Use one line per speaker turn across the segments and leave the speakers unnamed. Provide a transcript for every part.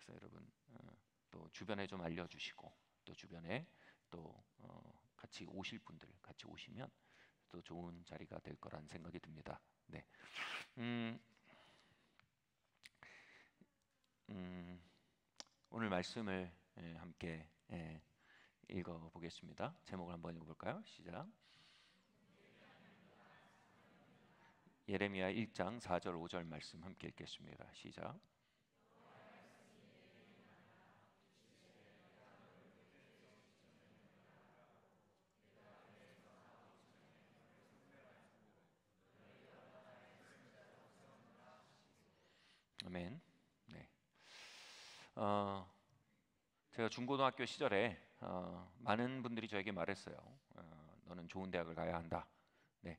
그래서 여러분 또 주변에 좀 알려주시고 또 주변에 또 같이 오실 분들 같이 오시면 또 좋은 자리가 될 거란 생각이 듭니다. 네. 오늘 말씀을 함께 읽어보겠습니다. 제목을 한번 읽어볼까요? 시작. 예레미야 1장 4절 5절 말씀 함께 읽겠습니다. 시작. 아멘. 네. 제가 중고등학교 시절에 많은 분들이 저에게 말했어요. 너는 좋은 대학을 가야 한다. 네.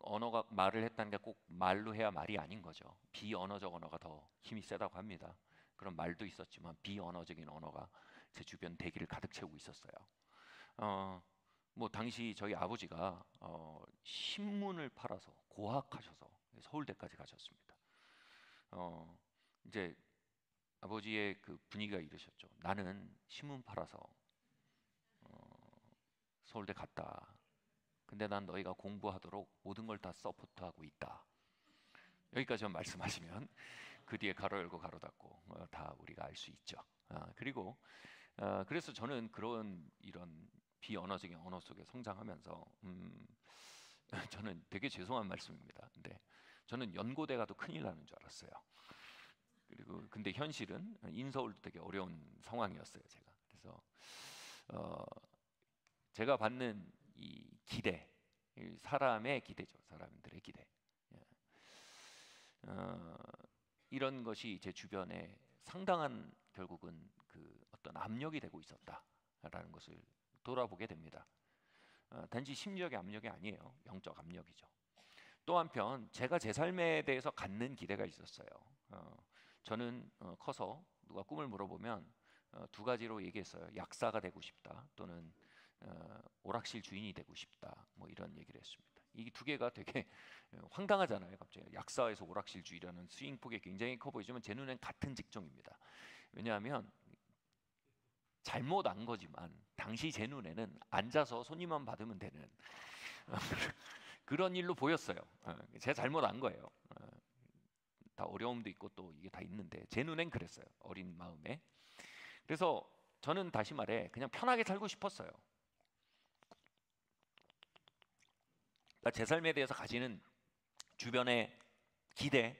언어가 말을 했다는 게 꼭 말로 해야 말이 아닌 거죠. 비언어적 언어가 더 힘이 세다고 합니다. 그런 말도 있었지만 비언어적인 언어가 제 주변 대기를 가득 채우고 있었어요. 뭐 당시 저희 아버지가 신문을 팔아서 고학하셔서 서울대까지 가셨습니다. 이제 아버지의 그 분위기가 이러셨죠. 나는 신문 팔아서 서울대 갔다. 근데 난 너희가 공부하도록 모든 걸 다 서포트하고 있다. 여기까지만 말씀하시면 그 뒤에 가로 열고 가로 닫고 다 우리가 알 수 있죠. 그리고 그래서 저는 이런 비언어적인 언어 속에 성장하면서 저는 되게 죄송한 말씀입니다. 근데 저는 연고대 가도 큰일 나는 줄 알았어요. 그리고 근데 현실은 인서울도 되게 어려운 상황이었어요. 그래서 제가 받는 이 기대, 사람의 기대죠. 사람들의 기대. 이런 것이 제 주변에 상당한 결국은 그 어떤 압력이 되고 있었다라는 것을 돌아보게 됩니다. 단지 심리적인 압력이 아니에요. 영적 압력이죠. 또 한편 제가 제 삶에 대해서 갖는 기대가 있었어요. 저는 커서 누가 꿈을 물어보면 두 가지로 얘기했어요. 약사가 되고 싶다 또는 오락실 주인이 되고 싶다 뭐 이런 얘기를 했습니다. 이 두 개가 되게 황당하잖아요. 갑자기 약사에서 오락실 주인이라는 스윙폭이 굉장히 커 보이지만 제 눈엔 같은 직종입니다. 왜냐하면 잘못 안 거지만 당시 제 눈에는 앉아서 손님만 받으면 되는 그런 일로 보였어요. 제가 잘못 안 거예요. 다 어려움도 있고 또 이게 다 있는데 제 눈엔 그랬어요. 어린 마음에. 그래서 저는 다시 말해 그냥 편하게 살고 싶었어요. 그러니까 제 삶에 대해서 가지는 주변의 기대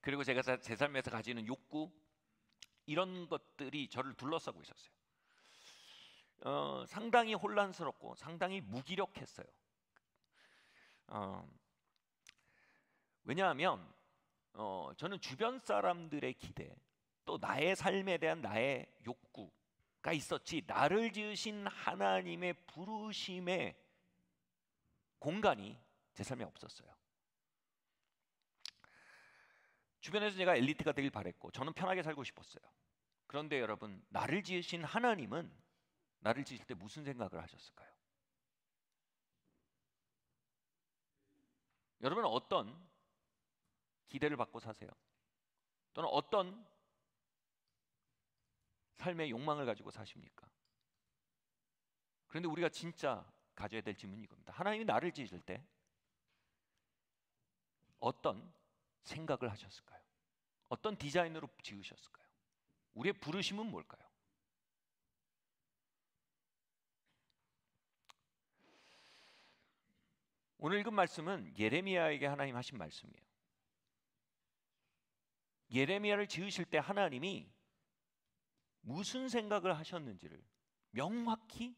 그리고 제가 제 삶에서 가지는 욕구 이런 것들이 저를 둘러싸고 있었어요. 상당히 혼란스럽고 상당히 무기력했어요. 왜냐하면 저는 주변 사람들의 기대 또 나의 삶에 대한 나의 욕구가 있었지 나를 지으신 하나님의 부르심의 공간이 제 삶에 없었어요. 주변에서 제가 엘리트가 되길 바랬고 저는 편하게 살고 싶었어요. 그런데 여러분 나를 지으신 하나님은 나를 지을 때 무슨 생각을 하셨을까요? 여러분은 어떤 기대를 받고 사세요? 또는 어떤 삶의 욕망을 가지고 사십니까? 그런데 우리가 진짜 가져야 될 질문이 이겁니다. 하나님이 나를 지으실 때 어떤 생각을 하셨을까요? 어떤 디자인으로 지으셨을까요? 우리의 부르심은 뭘까요? 오늘 읽은 말씀은 예레미야에게 하나님 하신 말씀이에요. 예레미야를 지으실 때 하나님이 무슨 생각을 하셨는지를 명확히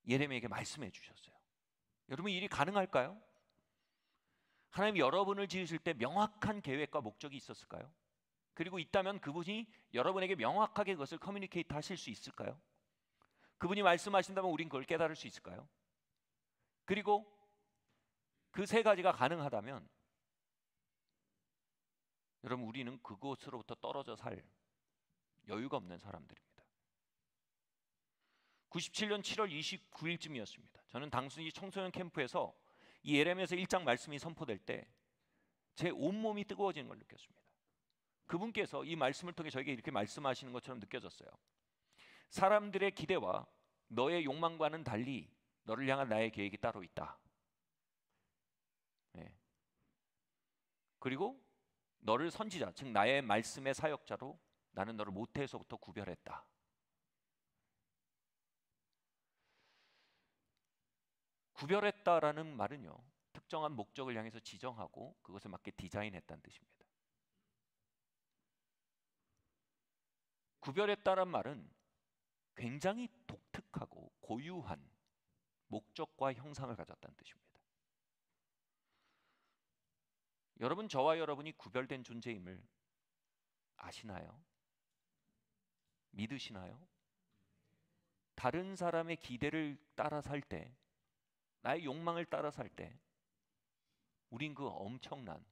예레미야에게 말씀해 주셨어요. 여러분 이 일이 가능할까요? 하나님이 여러분을 지으실 때 명확한 계획과 목적이 있었을까요? 그리고 있다면 그분이 여러분에게 명확하게 그것을 커뮤니케이트 하실 수 있을까요? 그분이 말씀하신다면 우린 그걸 깨달을 수 있을까요? 그리고 그 세 가지가 가능하다면 여러분 우리는 그곳으로부터 떨어져 살 여유가 없는 사람들입니다. 97년 7월 29일쯤이었습니다. 저는 당시 청소년 캠프에서 이 예레미야서 1장 말씀이 선포될 때 제 온몸이 뜨거워지는 걸 느꼈습니다. 그분께서 이 말씀을 통해 저에게 이렇게 말씀하시는 것처럼 느껴졌어요. 사람들의 기대와 너의 욕망과는 달리 너를 향한 나의 계획이 따로 있다. 네. 그리고 너를 선지자, 즉 나의 말씀의 사역자로 나는 너를 모태에서부터 구별했다. 구별했다라는 말은요, 특정한 목적을 향해서 지정하고 그것에 맞게 디자인했다는 뜻입니다. 구별했다란 말은 굉장히 독특하고 고유한 목적과 형상을 가졌다는 뜻입니다. 여러분, 저와 여러분이 구별된 존재임을 아시나요? 믿으시나요? 다른 사람의 기대를 따라 살 때, 나의 욕망을 따라 살 때 우린 그 엄청난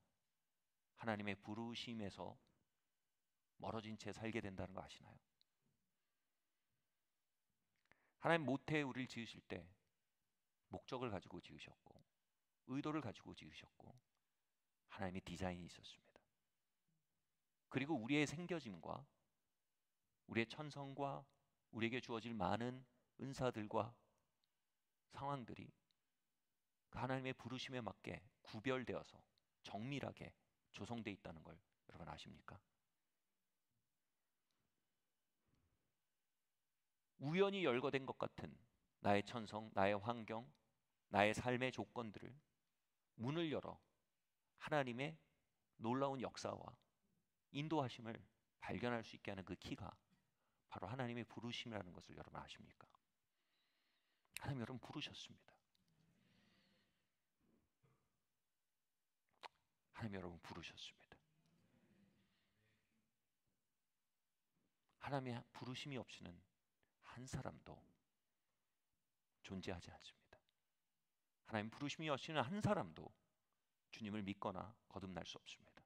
하나님의 부르심에서 멀어진 채 살게 된다는 거 아시나요? 하나님 모태에 우리를 지으실 때 목적을 가지고 지으셨고 의도를 가지고 지으셨고 하나님의 디자인이 있었습니다. 그리고 우리의 생겨짐과 우리의 천성과 우리에게 주어질 많은 은사들과 상황들이 그 하나님의 부르심에 맞게 구별되어서 정밀하게 조성되어 있다는 걸 여러분 아십니까? 우연히 열거된 것 같은 나의 천성, 나의 환경, 나의 삶의 조건들을 문을 열어 하나님의 놀라운 역사와 인도하심을 발견할 수 있게 하는 그 키가 바로 하나님의 부르심이라는 것을 여러분 아십니까? 하나님 여러분 부르셨습니다. 하나님 여러분 부르셨습니다. 하나님의 부르심이 없이는 한 사람도 존재하지 않습니다. 하나님 부르심이 없이는 한 사람도 주님을 믿거나 거듭날 수 없습니다.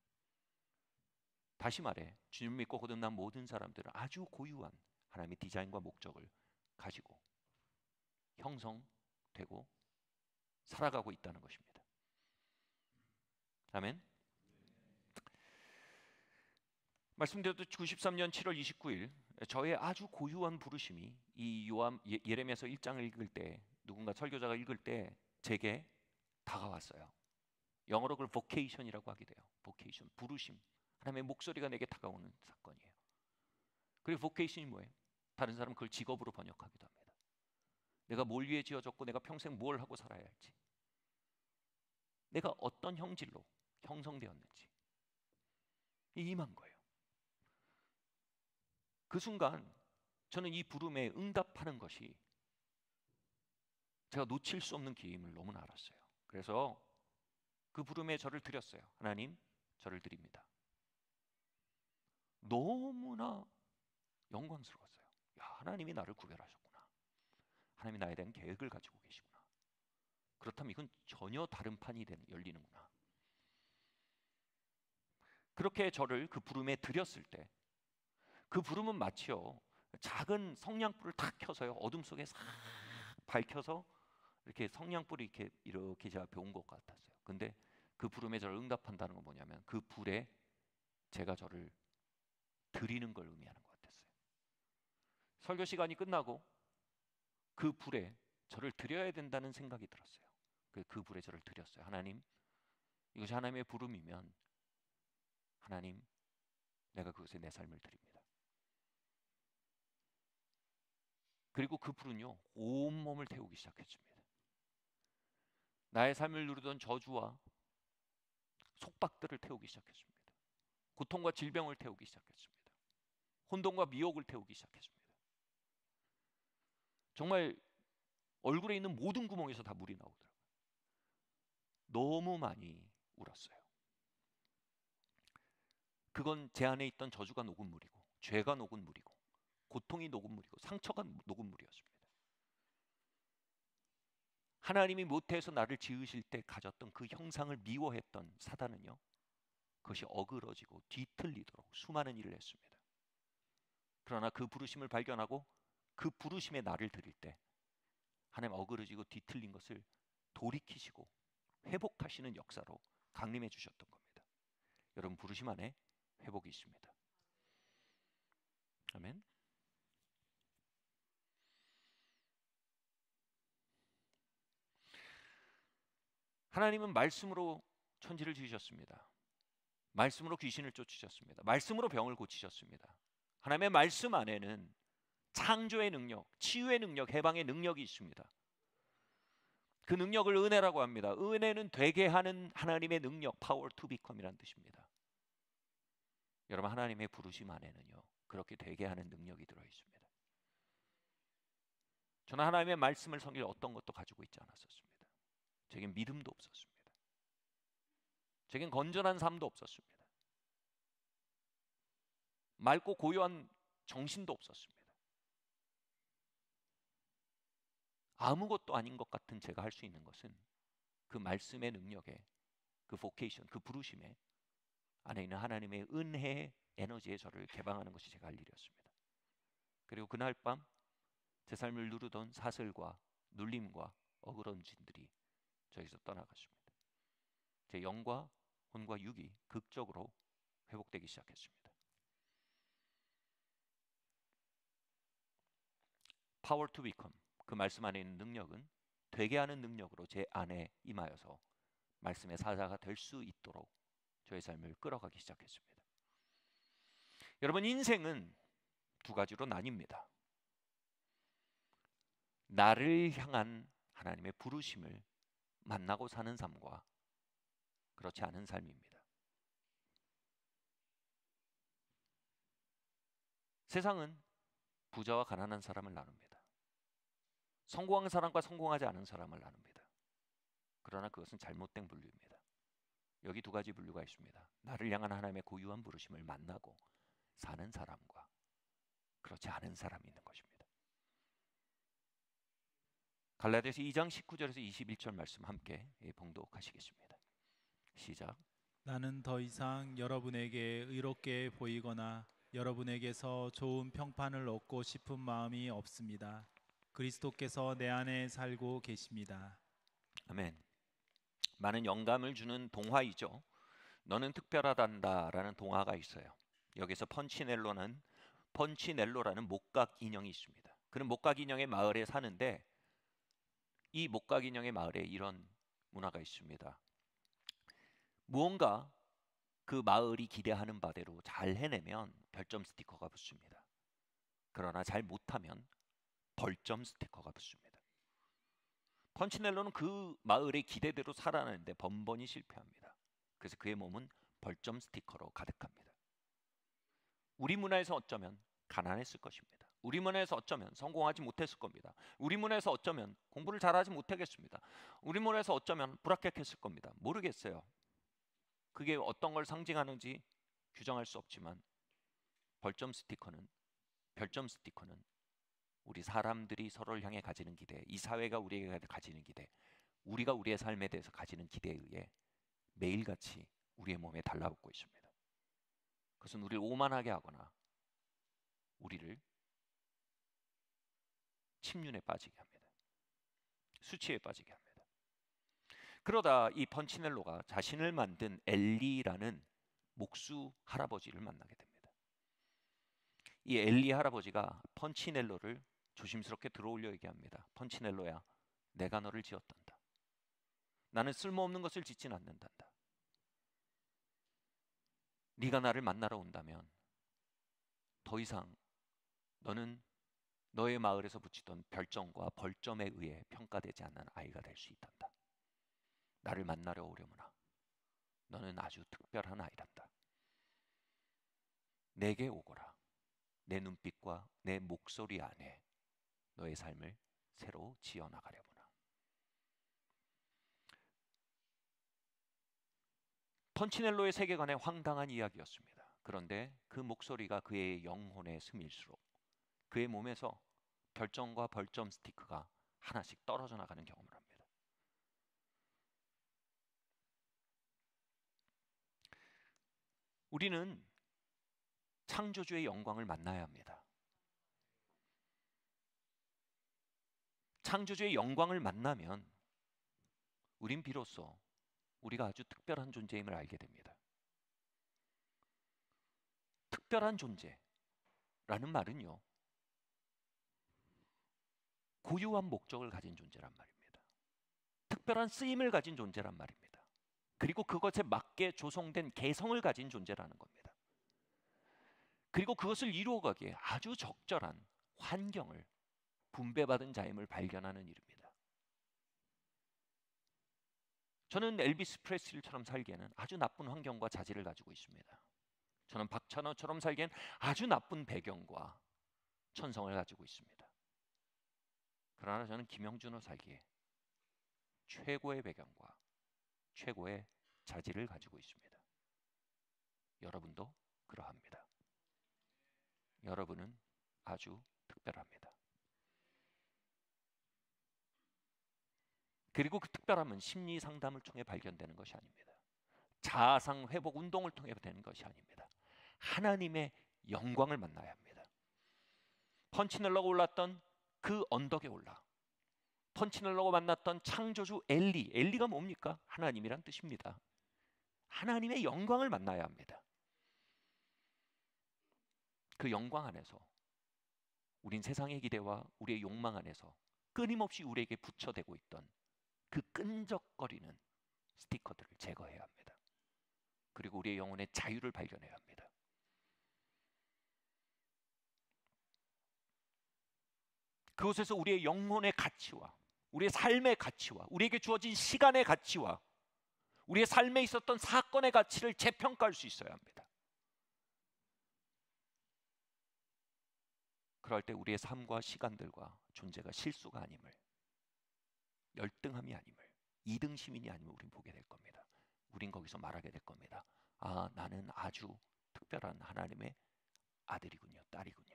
다시 말해 주님을 믿고 거듭난 모든 사람들은 아주 고유한 하나님의 디자인과 목적을 가지고 형성되고 살아가고 있다는 것입니다. 아멘. 말씀드렸듯 93년 7월 29일 저의 아주 고유한 부르심이 이 예레미야서 1장을 읽을 때 누군가 설교자가 읽을 때 제게 다가왔어요. 영어로 그걸 vocation이라고 하게 돼요. vocation, 부르심. 하나님의 목소리가 내게 다가오는 사건이에요. 그리고 vocation이 뭐예요? 다른 사람은 그걸 직업으로 번역하기도 합니다. 내가 뭘 위해 지어졌고 내가 평생 뭘 하고 살아야 할지, 내가 어떤 형질로 형성되었는지 임한 거예요. 그 순간 저는 이 부름에 응답하는 것이 제가 놓칠 수 없는 기회임을 너무나 알았어요. 그래서 그 부름에 저를 드렸어요. 하나님, 저를 드립니다. 너무나 영광스러웠어요. 야, 하나님이 나를 구별하셨구나. 하나님이 나에 대한 계획을 가지고 계시구나. 그렇다면 이건 전혀 다른 판이 열리는구나. 그렇게 저를 그 부름에 드렸을 때 그 부름은 마치요 작은 성냥불을 탁 켜서요 어둠 속에 싹 밝혀서 이렇게 성냥불이 이렇게 제 앞에 온 것 같았어요. 근데 그 부름에 저를 응답한다는 건 뭐냐면 그 불에 제가 저를 드리는 걸 의미하는 것 같았어요. 설교 시간이 끝나고 그 불에 저를 드려야 된다는 생각이 들었어요. 그 불에 저를 드렸어요. 하나님, 이것이 하나님의 부름이면 하나님, 내가 그것에 내 삶을 드립니다. 그리고 그 불은요 온몸을 태우기 시작했습니다. 나의 삶을 누르던 저주와 속박들을 태우기 시작했습니다. 고통과 질병을 태우기 시작했습니다. 혼돈과 미혹을 태우기 시작했습니다. 정말 얼굴에 있는 모든 구멍에서 다 물이 나오더라고요. 너무 많이 울었어요. 그건 제 안에 있던 저주가 녹은 물이고 죄가 녹은 물이고 고통이 녹은 물이고 상처가 녹은 물이었습니다. 하나님이 모태에서 나를 지으실 때 가졌던 그 형상을 미워했던 사단은요 그것이 어그러지고 뒤틀리도록 수많은 일을 했습니다. 그러나 그 부르심을 발견하고 그 부르심에 나를 드릴 때 하나님 어그러지고 뒤틀린 것을 돌이키시고 회복하시는 역사로 강림해 주셨던 겁니다. 여러분 부르심 안에 회복이 있습니다. 아멘. 하나님은 말씀으로 천지를 지으셨습니다. 말씀으로 귀신을 쫓으셨습니다. 말씀으로 병을 고치셨습니다. 하나님의 말씀 안에는 창조의 능력, 치유의 능력, 해방의 능력이 있습니다. 그 능력을 은혜라고 합니다. 은혜는 되게 하는 하나님의 능력, power to become이라는 뜻입니다. 여러분, 하나님의 부르심 안에는요, 그렇게 되게 하는 능력이 들어 있습니다. 저는 하나님의 말씀을 섬길 어떤 것도 가지고 있지 않았었습니다. 제겐 믿음도 없었습니다. 제겐 건전한 삶도 없었습니다. 맑고 고요한 정신도 없었습니다. 아무것도 아닌 것 같은 제가 할 수 있는 것은 그 말씀의 능력에, 그 vocation, 그 부르심에 안에 있는 하나님의 은혜의 에너지에 저를 개방하는 것이 제가 할 일이었습니다. 그리고 그날 밤 제 삶을 누르던 사슬과 눌림과 어그러짐들이 저에서 떠나갔습니다. 제 영과 혼과 육이 극적으로 회복되기 시작했습니다. Power to become, 그 말씀 안에 있는 능력은 되게 하는 능력으로 제 안에 임하여서 말씀의 사자가 될 수 있도록 저의 삶을 끌어가기 시작했습니다. 여러분, 인생은 두 가지로 나뉩니다. 나를 향한 하나님의 부르심을 만나고 사는 삶과 그렇지 않은 삶입니다. 세상은 부자와 가난한 사람을 나눕니다. 성공한 사람과 성공하지 않은 사람을 나눕니다. 그러나 그것은 잘못된 분류입니다. 여기 두 가지 분류가 있습니다. 나를 향한 하나님의 고유한 부르심을 만나고 사는 사람과 그렇지 않은 사람이 있는 것입니다. 갈라디아서 2장 19절에서 21절 말씀 함께 봉독하시겠습니다. 시작.
나는 더 이상 여러분에게 의롭게 보이거나 여러분에게서 좋은 평판을 얻고 싶은 마음이 없습니다. 그리스도께서 내 안에 살고 계십니다.
아멘. 많은 영감을 주는 동화이죠. 너는 특별하단다라는 동화가 있어요. 여기서 펀치넬로라는 목각 인형이 있습니다. 그는 목각 인형의 마을에 사는데 이 목각 인형의 마을에 이런 문화가 있습니다. 무언가 그 마을이 기대하는 바대로 잘 해내면 별점 스티커가 붙습니다. 그러나 잘 못하면 벌점 스티커가 붙습니다. 펀치넬로는 그 마을의 기대대로 살아나는데 번번이 실패합니다. 그래서 그의 몸은 벌점 스티커로 가득합니다. 우리 문화에서 어쩌면 가난했을 것입니다. 우리 문화에서 어쩌면 성공하지 못했을 겁니다. 우리 문화에서 어쩌면 공부를 잘하지 못하겠습니다. 우리 문화에서 어쩌면 불합격했을 겁니다. 모르겠어요. 그게 어떤 걸 상징하는지 규정할 수 없지만 별점 스티커는 우리 사람들이 서로를 향해 가지는 기대, 이 사회가 우리에게 가지는 기대, 우리가 우리의 삶에 대해서 가지는 기대에 의해 매일같이 우리의 몸에 달라붙고 있습니다. 그것은 우리를 오만하게 하거나 우리를 침륜에 빠지게 합니다. 수치에 빠지게 합니다. 그러다 이 펀치넬로가 자신을 만든 엘리라는 목수 할아버지를 만나게 됩니다. 이 엘리 할아버지가 펀치넬로를 조심스럽게 들어올려 얘기합니다. 펀치넬로야, 내가 너를 지었단다. 나는 쓸모없는 것을 짓진 않는단다. 네가 나를 만나러 온다면 더 이상 너는 너의 마을에서 붙이던 별점과 벌점에 의해 평가되지 않는 아이가 될 수 있단다. 나를 만나러 오려무나 너는 아주 특별한 아이란다. 내게 오거라. 내 눈빛과 내 목소리 안에 너의 삶을 새로 지어나가려무나. 펀치넬로의 세계관의 황당한 이야기였습니다. 그런데 그 목소리가 그의 영혼에 스밀수록 그의 몸에서 별점과 벌점 스티커가 하나씩 떨어져 나가는 경험을 합니다. 우리는 창조주의 영광을 만나야 합니다. 창조주의 영광을 만나면 우린 비로소 우리가 아주 특별한 존재임을 알게 됩니다. 특별한 존재라는 말은요, 고유한 목적을 가진 존재란 말입니다. 특별한 쓰임을 가진 존재란 말입니다. 그리고 그것에 맞게 조성된 개성을 가진 존재라는 겁니다. 그리고 그것을 이루어가기에 아주 적절한 환경을 분배받은 자임을 발견하는 일입니다. 저는 엘비스 프레슬리처럼 살기에는 아주 나쁜 환경과 자질을 가지고 있습니다. 저는 박찬호처럼 살기엔 아주 나쁜 배경과 천성을 가지고 있습니다. 그러나 저는 김영준으로 살기에 최고의 배경과 최고의 자질을 가지고 있습니다. 여러분도 그러합니다. 여러분은 아주 특별합니다. 그리고 그 특별함은 심리 상담을 통해 발견되는 것이 아닙니다. 자아상 회복 운동을 통해 되는 것이 아닙니다. 하나님의 영광을 만나야 합니다. 펀치넬러가 올랐던 그 언덕에 올라 펀치넬러가 만났던 창조주 엘리가 뭡니까? 하나님이란 뜻입니다. 하나님의 영광을 만나야 합니다. 그 영광 안에서 우린 세상의 기대와 우리의 욕망 안에서 끊임없이 우리에게 붙여대고 있던 그 끈적거리는 스티커들을 제거해야 합니다. 그리고 우리의 영혼의 자유를 발견해야 합니다. 그곳에서 우리의 영혼의 가치와 우리의 삶의 가치와 우리에게 주어진 시간의 가치와 우리의 삶에 있었던 사건의 가치를 재평가할 수 있어야 합니다. 그럴 때 우리의 삶과 시간들과 존재가 실수가 아님을, 열등함이 아님을, 이등 시민이 아님을 우린 보게 될 겁니다. 우린 거기서 말하게 될 겁니다. 아, 나는 아주 특별한 하나님의 아들이군요, 딸이군요.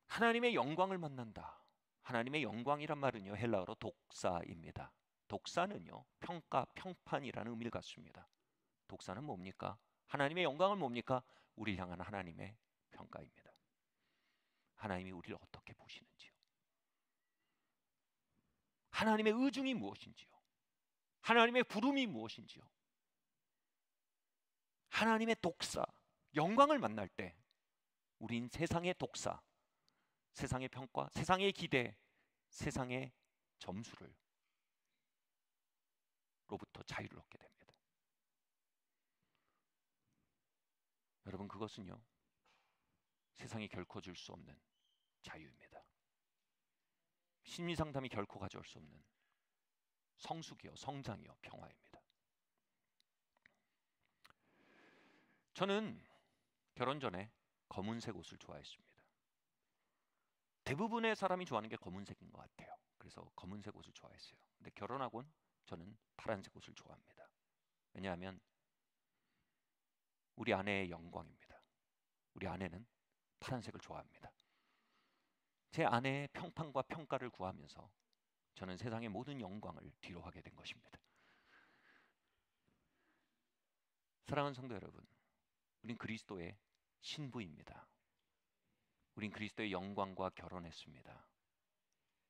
하나님의 영광을 만난다. 하나님의 영광이란 말은요, 헬라어로 독사입니다. 독사는요, 평가, 평판이라는 의미를 갖습니다. 독사는 뭡니까? 하나님의 영광은 뭡니까? 우리를 향한 하나님의 평가입니다. 하나님이 우리를 어떻게 보시는지요? 하나님의 의중이 무엇인지요? 하나님의 부름이 무엇인지요? 하나님의 독사, 영광을 만날 때 우린 세상의 독사, 세상의 평가, 세상의 기대, 세상의 점수를 로부터 자유를 얻게 됩니다. 여러분, 그것은요, 세상이 결코 줄 수 없는 자유입니다. 심리상담이 결코 가져올 수 없는 성숙이요, 성장이요, 평화입니다. 저는 결혼 전에 검은색 옷을 좋아했습니다. 대부분의 사람이 좋아하는 게 검은색인 것 같아요. 그래서 검은색 옷을 좋아했어요. 근데 결혼하고는 저는 파란색 옷을 좋아합니다. 왜냐하면 우리 아내의 영광입니다. 우리 아내는 파란색을 좋아합니다. 제 아내의 평판과 평가를 구하면서 저는 세상의 모든 영광을 뒤로 하게 된 것입니다. 사랑하는 성도 여러분, 우린 그리스도의 신부입니다. 우린 그리스도의 영광과 결혼했습니다.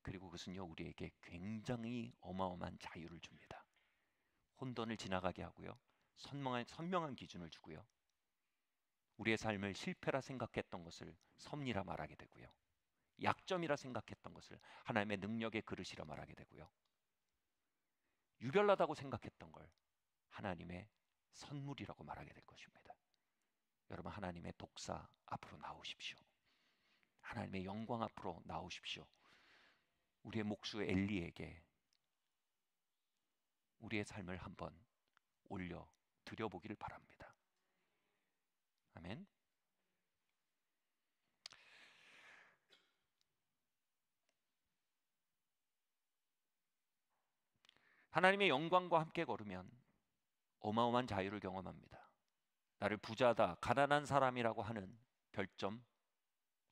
그리고 그것은요, 우리에게 굉장히 어마어마한 자유를 줍니다. 혼돈을 지나가게 하고요, 선명한 기준을 주고요, 우리의 삶을 실패라 생각했던 것을 섭리라 말하게 되고요, 약점이라 생각했던 것을 하나님의 능력의 그릇이라 말하게 되고요, 유별나다고 생각했던 걸 하나님의 선물이라고 말하게 될 것입니다. 여러분, 하나님의 독사 앞으로 나오십시오. 하나님의 영광 앞으로 나오십시오. 우리의 목수 엘리에게 우리의 삶을 한번 올려 드려보기를 바랍니다. 아멘. 하나님의 영광과 함께 걸으면 어마어마한 자유를 경험합니다. 나를 부자다, 가난한 사람이라고 하는 별점,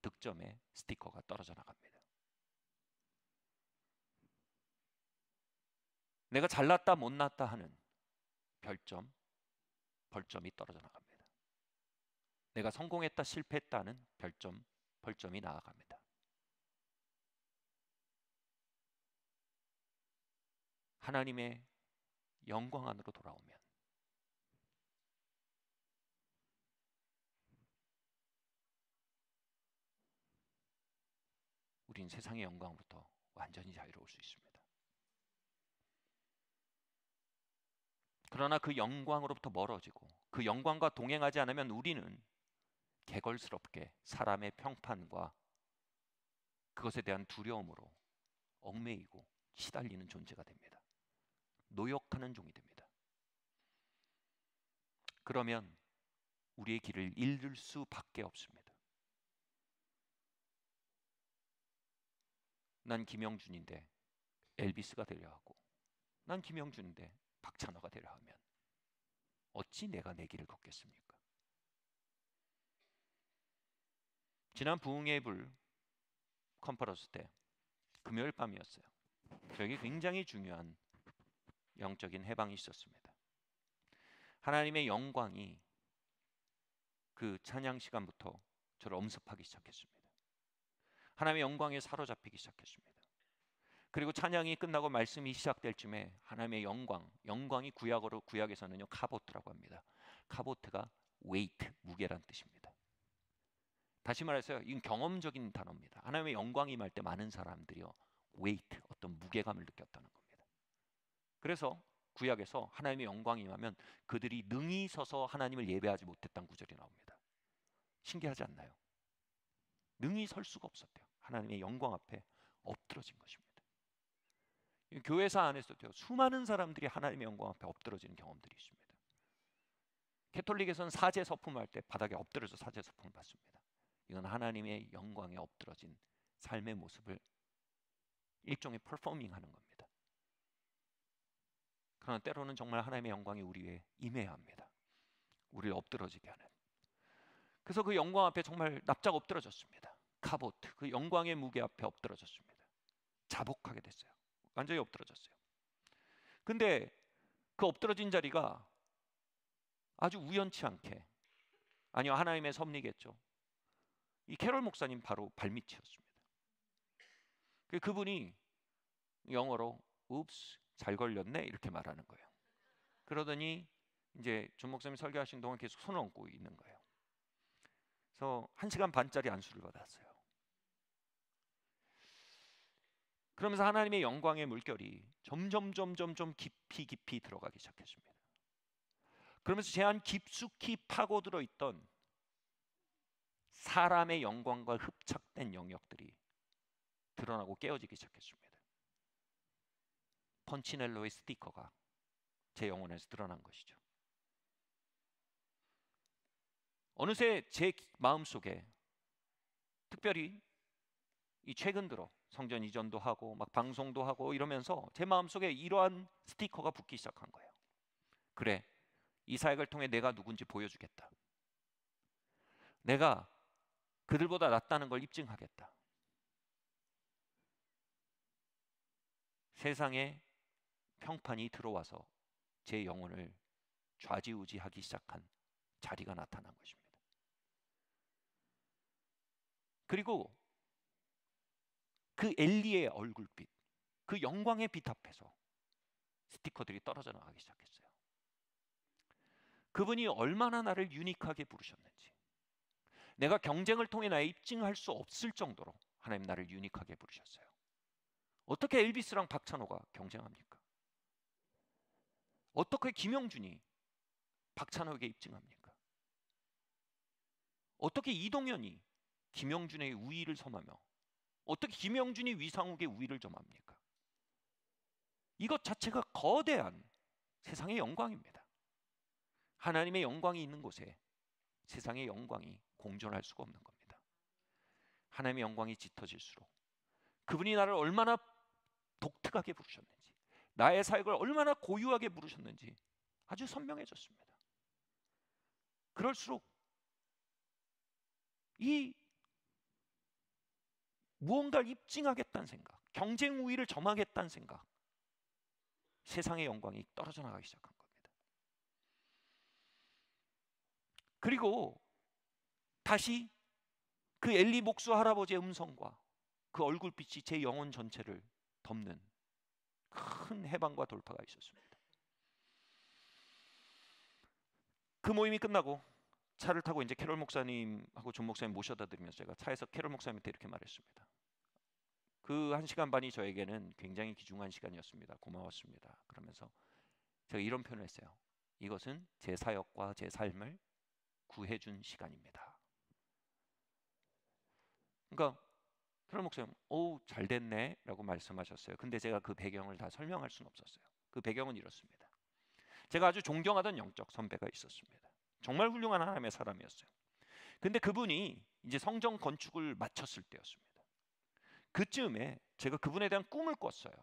득점의 스티커가 떨어져 나갑니다. 내가 잘났다 못났다 하는 별점, 벌점이 떨어져 나갑니다. 내가 성공했다 실패했다는 별점, 벌점이 나아갑니다. 하나님의 영광 안으로 돌아오면 우린 세상의 영광부터 완전히 자유로울 수 있습니다. 그러나 그 영광으로부터 멀어지고 그 영광과 동행하지 않으면 우리는 개걸스럽게 사람의 평판과 그것에 대한 두려움으로 얽매이고 시달리는 존재가 됩니다. 노역하는 종이 됩니다. 그러면 우리의 길을 잃을 수밖에 없습니다. 난 김영준인데 엘비스가 되려 하고, 난 김영준인데 박찬호가 되려 하면 어찌 내가 내 길을 걷겠습니까? 지난 부흥의 불 컨퍼런스 때 금요일 밤이었어요. 저에게 굉장히 중요한 영적인 해방이 있었습니다. 하나님의 영광이 그 찬양 시간부터 저를 엄습하기 시작했습니다. 하나님의 영광에 사로잡히기 시작했습니다. 그리고 찬양이 끝나고 말씀이 시작될 쯤에 하나님의 영광이 구약에서는요 카보트라고 합니다. 카보트가 웨이트, 무게란 뜻입니다. 다시 말해서 이건 경험적인 단어입니다. 하나님의 영광이 임할 때 많은 사람들이요 웨이트, 어떤 무게감을 느꼈다는 겁니다. 그래서 구약에서 하나님의 영광이 임하면 그들이 능히 서서 하나님을 예배하지 못했다는 구절이 나옵니다. 신기하지 않나요? 능히 설 수가 없었대요. 하나님의 영광 앞에 엎드러진 것입니다. 교회사 안에서도 수많은 사람들이 하나님의 영광 앞에 엎드러지는 경험들이 있습니다. 캐톨릭에서는 사제 서품할 때 바닥에 엎드려서 사제 서품을 받습니다. 이건 하나님의 영광에 엎드러진 삶의 모습을 일종의 퍼포밍하는 겁니다. 그러나 때로는 정말 하나님의 영광이 우리에 임해야 합니다. 우리를 엎드러지게 하는. 그래서 그 영광 앞에 정말 납작 엎드러졌습니다. 카보트, 그 영광의 무게 앞에 엎드러졌습니다. 자복하게 됐어요. 완전히 엎드러졌어요. 근데 그 엎드러진 자리가 아주 우연치 않게, 아니요 하나님의 섭리겠죠, 이 캐롤 목사님 바로 발밑이었습니다. 그분이 영어로 "읍스 잘 걸렸네" 이렇게 말하는 거예요. 그러더니 이제 준 목사님이 설교하신 동안 계속 손을 얹고 있는 거예요. 그래서 1시간 반짜리 안수를 받았어요. 그러면서 하나님의 영광의 물결이 점점 깊이 들어가기 시작했습니다. 그러면서 제 안 깊숙이 파고들어 있던 사람의 영광과 흡착된 영역들이 드러나고 깨어지기 시작했습니다. 펀치넬로의 스티커가 제 영혼에서 드러난 것이죠. 어느새 제 마음속에, 특별히 이 최근 들어 성전 이전도 하고 막 방송도 하고 이러면서 제 마음속에 이러한 스티커가 붙기 시작한 거예요. 그래, 이 사역을 통해 내가 누군지 보여주겠다. 내가 그들보다 낫다는 걸 입증하겠다. 세상에 평판이 들어와서 제 영혼을 좌지우지하기 시작한 자리가 나타난 것입니다. 그리고 그 엘리의 얼굴빛, 그 영광의 빛 앞에서 스티커들이 떨어져 나가기 시작했어요. 그분이 얼마나 나를 유니크하게 부르셨는지, 내가 경쟁을 통해 나의 입증할 수 없을 정도로 하나님 나를 유니크하게 부르셨어요. 어떻게 엘비스랑 박찬호가 경쟁합니까? 어떻게 김영준이 박찬호에게 입증합니까? 어떻게 이동현이 김영준의 우위를 섬하며 어떻게 김영준이 위상욱의 우위를 점합니까? 이것 자체가 거대한 세상의 영광입니다. 하나님의 영광이 있는 곳에 세상의 영광이 공존할 수가 없는 겁니다. 하나님의 영광이 짙어질수록 그분이 나를 얼마나 독특하게 부르셨는지, 나의 사역을 얼마나 고유하게 부르셨는지 아주 선명해졌습니다. 그럴수록 이 무언가를 입증하겠다는 생각, 경쟁 우위를 점하겠다는 생각, 세상의 영광이 떨어져 나가기 시작한 겁니다. 그리고 다시 그 엘리 목수 할아버지의 음성과 그 얼굴빛이 제 영혼 전체를 덮는 큰 해방과 돌파가 있었습니다. 그 모임이 끝나고 차를 타고 이제 캐롤 목사님하고 존 목사님 모셔다 드리면서 제가 차에서 캐롤 목사님한테 이렇게 말했습니다. 그 1시간 반이 저에게는 굉장히 귀중한 시간이었습니다. 고마웠습니다. 그러면서 제가 이런 표현을 했어요. 이것은 제 사역과 제 삶을 구해준 시간입니다. 그러니까 캐롤 목사님, 오, 잘 됐네 라고 말씀하셨어요. 근데 제가 그 배경을 다 설명할 수는 없었어요. 그 배경은 이렇습니다. 제가 아주 존경하던 영적 선배가 있었습니다. 정말 훌륭한 하나님의 사람이었어요. 근데 그분이 이제 성전 건축을 마쳤을 때였습니다. 그쯤에 제가 그분에 대한 꿈을 꿨어요.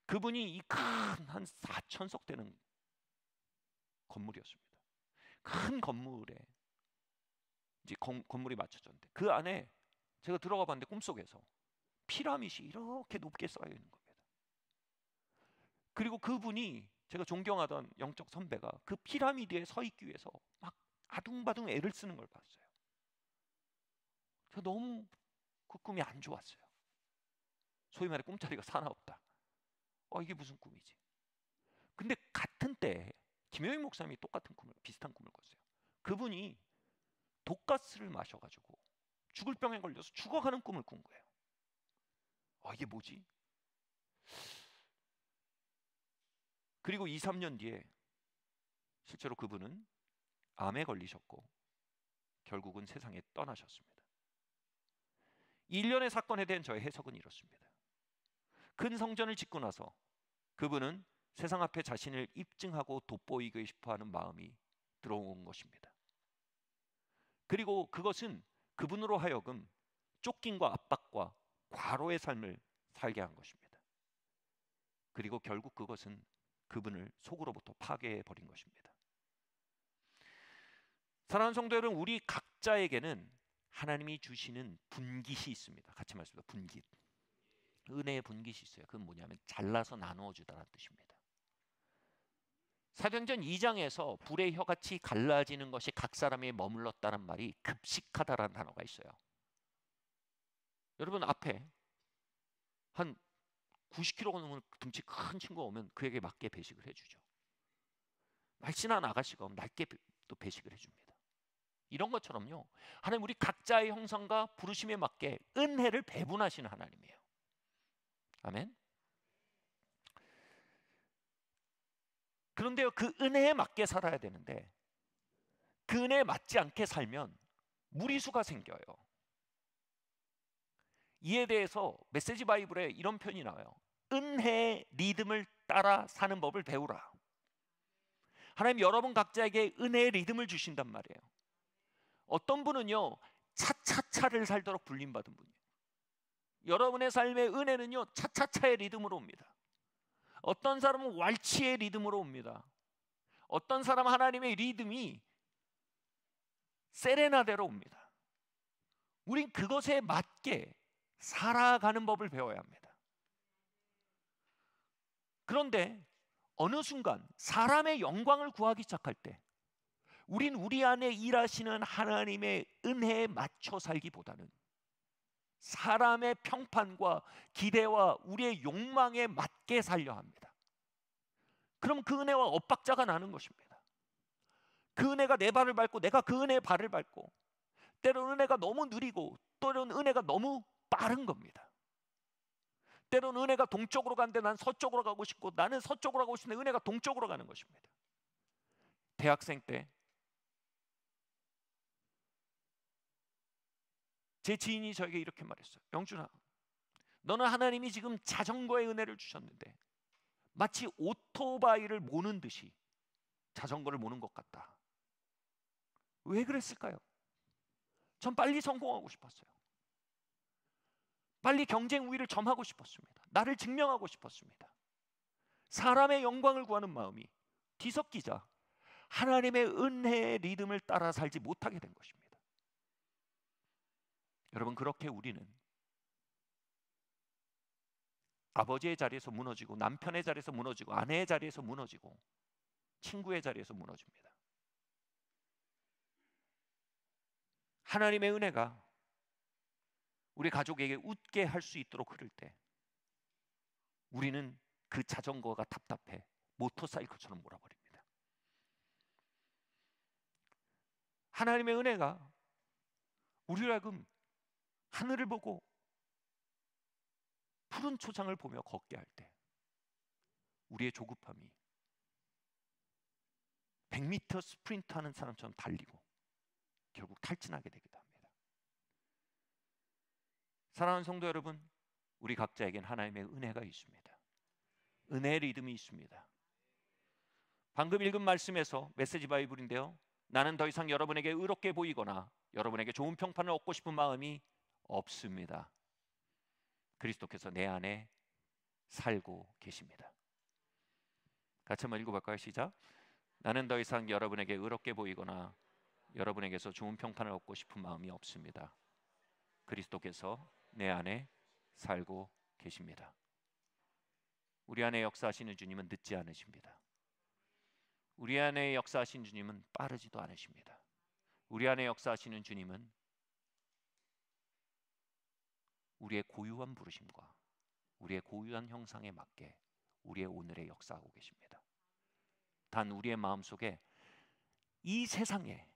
그분이 이 큰 한 4천석 되는 건물이었습니다. 큰 건물에 이제 건물이 맞춰졌는데 그 안에 제가 들어가 봤는데 꿈속에서 피라밋이 이렇게 높게 쌓여 있는 겁니다. 그리고 그분이 제가 존경하던 영적 선배가 그 피라미드에 서 있기 위해서 막 아둥바둥 애를 쓰는 걸 봤어요. 제가 너무 그 꿈이 안 좋았어요. 소위 말해 꿈자리가 사나웠다. 이게 무슨 꿈이지? 근데 같은 때에 김효인 목사님이 비슷한 꿈을 꿨어요. 그분이 독가스를 마셔가지고 죽을 병에 걸려서 죽어가는 꿈을 꾼 거예요. 이게 뭐지? 그리고 2, 3년 뒤에 실제로 그분은 암에 걸리셨고 결국은 세상에 떠나셨습니다. 일련의 사건에 대한 저의 해석은 이렇습니다. 큰 성전을 짓고 나서 그분은 세상 앞에 자신을 입증하고 돋보이고 싶어하는 마음이 들어온 것입니다. 그리고 그것은 그분으로 하여금 쫓김과 압박과 과로의 삶을 살게 한 것입니다. 그리고 결국 그것은 그분을 속으로부터 파괴해 버린 것입니다. 사랑하는 성도 여러분, 우리 각자에게는 하나님이 주시는 분깃이 있습니다. 같이 말씀드립니다. 분깃. 은혜의 분깃이 있어요. 그건 뭐냐면 잘라서 나누어 주다라는 뜻입니다. 사도행전 2장에서 불의 혀같이 갈라지는 것이 각 사람에 머물렀다는 말이 급식하다라는 단어가 있어요. 여러분 앞에 한 90kg 넘는 등치 큰 친구가 오면 그에게 맞게 배식을 해주죠. 날씬한 아가씨가 오면 낮게 또 배식을 해줍니다. 이런 것처럼요, 하나님 우리 각자의 형상과 부르심에 맞게 은혜를 배분하시는 하나님이에요. 아멘. 그런데요, 그 은혜에 맞게 살아야 되는데 그 은혜에 맞지 않게 살면 무리수가 생겨요. 이에 대해서 메시지 바이블에 이런 표현이 나와요. 은혜의 리듬을 따라 사는 법을 배우라. 하나님 여러분 각자에게 은혜의 리듬을 주신단 말이에요. 어떤 분은요 차차차를 살도록 불림받은 분이에요. 여러분의 삶의 은혜는요 차차차의 리듬으로 옵니다. 어떤 사람은 왈츠의 리듬으로 옵니다. 어떤 사람은 하나님의 리듬이 세레나데로 옵니다. 우린 그것에 맞게 살아가는 법을 배워야 합니다. 그런데 어느 순간 사람의 영광을 구하기 시작할 때 우린 우리 안에 일하시는 하나님의 은혜에 맞춰 살기보다는 사람의 평판과 기대와 우리의 욕망에 맞게 살려 합니다. 그럼 그 은혜와 엇박자가 나는 것입니다. 그 은혜가 내 발을 밟고 내가 그 은혜의 발을 밟고, 때로는 은혜가 너무 느리고 때로는 은혜가 너무 빠른 겁니다. 때로는 은혜가 동쪽으로 가는데 난 서쪽으로 가고 싶고, 나는 서쪽으로 가고 싶은데 은혜가 동쪽으로 가는 것입니다. 대학생 때 제 지인이 저에게 이렇게 말했어요. 영준아, 너는 하나님이 지금 자전거의 은혜를 주셨는데 마치 오토바이를 모는 듯이 자전거를 모는 것 같다. 왜 그랬을까요? 전 빨리 성공하고 싶었어요. 빨리 경쟁 우위를 점하고 싶었습니다. 나를 증명하고 싶었습니다. 사람의 영광을 구하는 마음이 뒤섞이자 하나님의 은혜의 리듬을 따라 살지 못하게 된 것입니다. 여러분, 그렇게 우리는 아버지의 자리에서 무너지고, 남편의 자리에서 무너지고, 아내의 자리에서 무너지고, 친구의 자리에서 무너집니다. 하나님의 은혜가 우리 가족에게 웃게 할 수 있도록 흐를 때 우리는 그 자전거가 답답해 모터사이클처럼 몰아버립니다. 하나님의 은혜가 우리로 하여금 하늘을 보고 푸른 초장을 보며 걷게 할 때 우리의 조급함이 100m 스프린트 하는 사람처럼 달리고 결국 탈진하게 되기도 합니다. 사랑하는 성도 여러분, 우리 각자에겐 하나님의 은혜가 있습니다. 은혜의 리듬이 있습니다. 방금 읽은 말씀에서 메시지 바이블인데요, 나는 더 이상 여러분에게 의롭게 보이거나 여러분에게 좋은 평판을 얻고 싶은 마음이 없습니다. 그리스도께서 내 안에 살고 계십니다. 같이 한번 읽어볼까요? 시작. 나는 더 이상 여러분에게 의롭게 보이거나 여러분에게서 좋은 평판을 얻고 싶은 마음이 없습니다. 그리스도께서 내 안에 살고 계십니다. 우리 안에 역사하시는 주님은 늦지 않으십니다. 우리 안에 역사하신 주님은 빠르지도 않으십니다. 우리 안에 역사하시는 주님은 우리의 고유한 부르심과 우리의 고유한 형상에 맞게 우리의 오늘에 역사하고 계십니다. 단 우리의 마음속에 이 세상에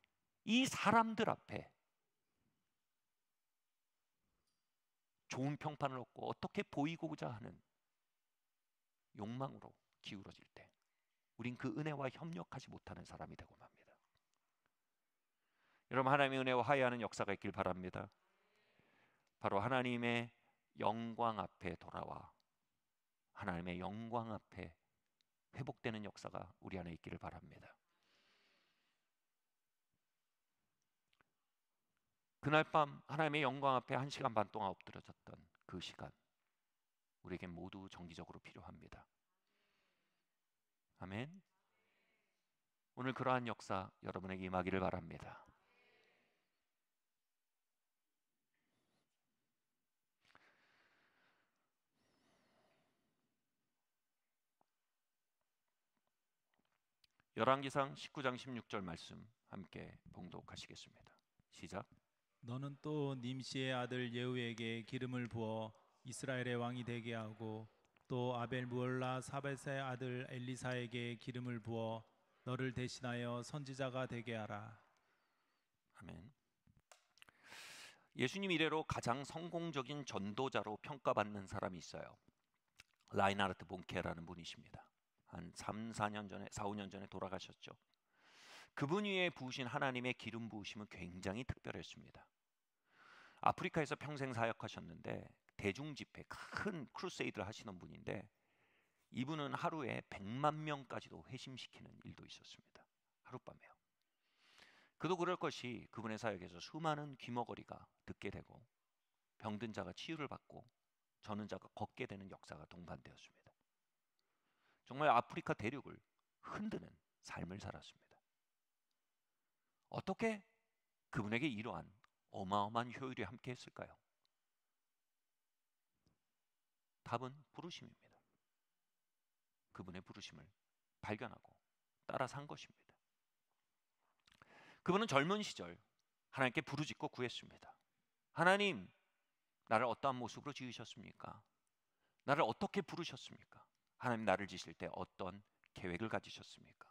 이 사람들 앞에 좋은 평판을 얻고 어떻게 보이고자 하는 욕망으로 기울어질 때 우린 그 은혜와 협력하지 못하는 사람이 되고 맙니다. 여러분, 하나님의 은혜와 화해하는 역사가 있길 바랍니다. 바로 하나님의 영광 앞에 돌아와 하나님의 영광 앞에 회복되는 역사가 우리 안에 있기를 바랍니다. 그날 밤 하나님의 영광 앞에 1시간 반 동안 엎드려졌던 그 시간, 우리에게 모두 정기적으로 필요합니다. 아멘. 오늘 그러한 역사 여러분에게 임하기를 바랍니다. 열왕기상 19장 16절 말씀 함께 봉독하시겠습니다. 시작.
너는 또 님시의 아들 예후에게 기름을 부어 이스라엘의 왕이 되게 하고 또 아벨 무올라 사벳의 아들 엘리사에게 기름을 부어 너를 대신하여 선지자가 되게 하라.
아멘. 예수님 이래로 가장 성공적인 전도자로 평가받는 사람이 있어요. 라인하르트 본케라는 분이십니다. 한 3, 4년 전에 4, 5년 전에 돌아가셨죠. 그분 위에 부으신 하나님의 기름 부으심은 굉장히 특별했습니다. 아프리카에서 평생 사역하셨는데 대중 집회, 큰 크루세이드를 하시는 분인데 이분은 하루에 100만 명까지도 회심시키는 일도 있었습니다. 하룻밤에요. 그도 그럴 것이 그분의 사역에서 수많은 귀머거리가 듣게 되고 병든 자가 치유를 받고 저는 자가 걷게 되는 역사가 동반되었습니다. 정말 아프리카 대륙을 흔드는 삶을 살았습니다. 어떻게 그분에게 이러한 어마어마한 효율이 함께 했을까요? 답은 부르심입니다. 그분의 부르심을 발견하고 따라 산 것입니다. 그분은 젊은 시절 하나님께 부르짖고 구했습니다. 하나님, 나를 어떠한 모습으로 지으셨습니까? 나를 어떻게 부르셨습니까? 하나님, 나를 지실 때 어떤 계획을 가지셨습니까?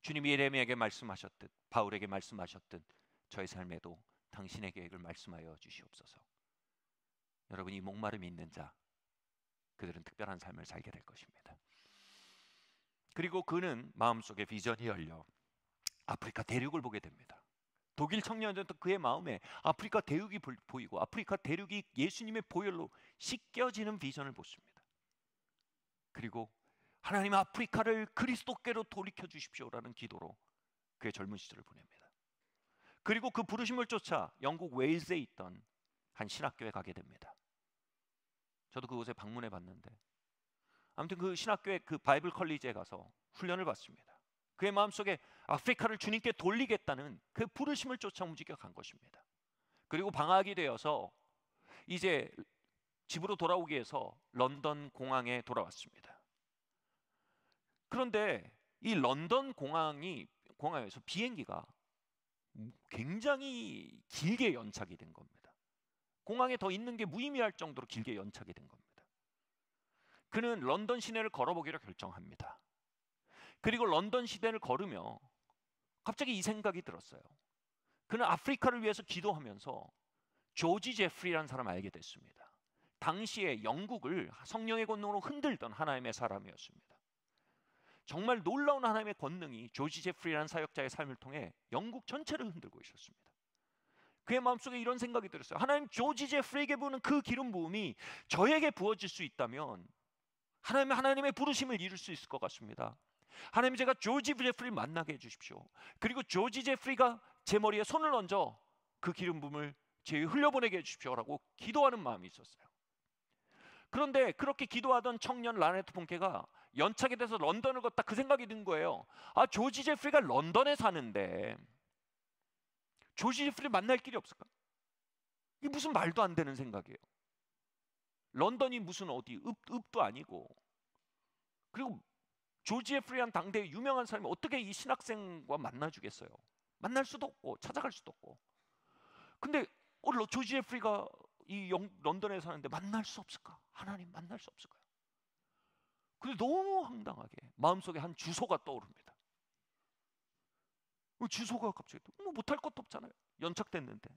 주님이 예레미야에게 말씀하셨듯 바울에게 말씀하셨듯 저의 삶에도 당신의 계획을 말씀하여 주시옵소서. 여러분, 이 목마름이 있는 자, 그들은 특별한 삶을 살게 될 것입니다. 그리고 그는 마음속에 비전이 열려 아프리카 대륙을 보게 됩니다. 독일 청년들도 그의 마음에 아프리카 대륙이 보이고 아프리카 대륙이 예수님의 보혈로 씻겨지는 비전을 보십니다. 그리고 하나님, 아프리카를 그리스도께로 돌이켜 주십시오라는 기도로 그의 젊은 시절을 보냅니다. 그리고 그 부르심을 쫓아 영국 웨일즈에 있던 한 신학교에 가게 됩니다. 저도 그곳에 방문해 봤는데 아무튼 그 신학교의 그 바이블 컬리지에 가서 훈련을 받습니다. 그의 마음속에 아프리카를 주님께 돌리겠다는 그 부르심을 쫓아 움직여 간 것입니다. 그리고 방학이 되어서 이제 집으로 돌아오기 위해서 런던 공항에 돌아왔습니다. 그런데 이 런던 공항에서 비행기가 굉장히 길게 연착이 된 겁니다. 공항에 더 있는 게 무의미할 정도로 길게 연착이 된 겁니다. 그는 런던 시내를 걸어보기로 결정합니다. 그리고 런던 시내를 걸으며 갑자기 이 생각이 들었어요. 그는 아프리카를 위해서 기도하면서 조지 제프리라는 사람을 알게 됐습니다. 당시에 영국을 성령의 권능으로 흔들던 하나님의 사람이었습니다. 정말 놀라운 하나님의 권능이 조지 제프리라는 사역자의 삶을 통해 영국 전체를 흔들고 있었습니다. 그의 마음속에 이런 생각이 들었어요. 하나님, 조지 제프리에게 부는 그 기름 부음이 저에게 부어질 수 있다면 하나님의 부르심을 이룰 수 있을 것 같습니다. 하나님, 제가 조지 제프리를 만나게 해주십시오. 그리고 조지 제프리가 제 머리에 손을 얹어 그 기름 부음을 제 위에 흘려보내게 해주십시오라고 기도하는 마음이 있었어요. 그런데 그렇게 기도하던 청년 라네트 본케가 연착이 돼서 런던을 걷다 그 생각이 든 거예요. 아, 조지 제프리가 런던에 사는데 조지 제프리 만날 길이 없을까? 이게 무슨 말도 안 되는 생각이에요. 런던이 무슨 어디 읍도 아니고, 그리고 조지 제프리한 당대의 유명한 사람이 어떻게 이 신학생과 만나주겠어요? 만날 수도 없고 찾아갈 수도 없고. 근데 조지 제프리가 런던에 사는데 만날 수 없을까? 하나님, 만날 수 없을까요? 근데 너무 황당하게 마음속에 한 주소가 떠오릅니다. 주소가 갑자기 뭐 못할 것도 없잖아요. 연착됐는데.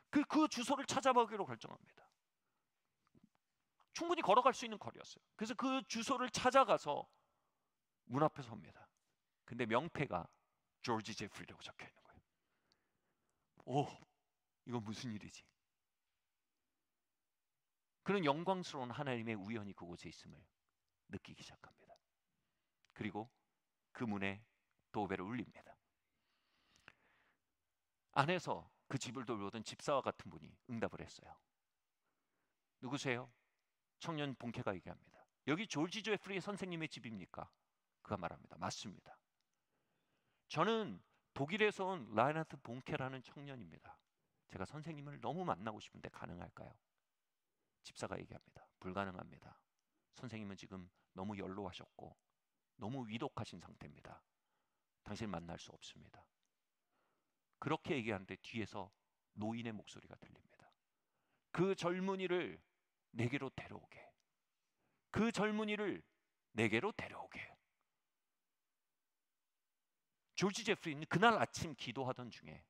그 주소를 찾아보기로 결정합니다. 충분히 걸어갈 수 있는 거리였어요. 그래서 그 주소를 찾아가서 문 앞에 섭니다. 근데 명패가 조지 제프리라고 적혀 있는 거예요. 오, 이건 무슨 일이지? 그런 영광스러운 하나님의 우연이 그곳에 있음을 느끼기 시작합니다. 그리고 그 문에 도배를 울립니다. 안에서 그 집을 돌보던 집사와 같은 분이 응답을 했어요. 누구세요? 청년 본캐가 얘기합니다. 여기 조지 제프리 선생님의 집입니까? 그가 말합니다. 맞습니다. 저는 독일에서 온 라이나트 본캐라는 청년입니다. 제가 선생님을 너무 만나고 싶은데 가능할까요? 집사가 얘기합니다. 불가능합니다. 선생님은 지금 너무 연로하셨고 너무 위독하신 상태입니다. 당신 만날 수 없습니다. 그렇게 얘기하는데 뒤에서 노인의 목소리가 들립니다. 그 젊은이를 내게로 데려오게. 그 젊은이를 내게로 데려오게. 조지 제프리는 그날 아침 기도하던 중에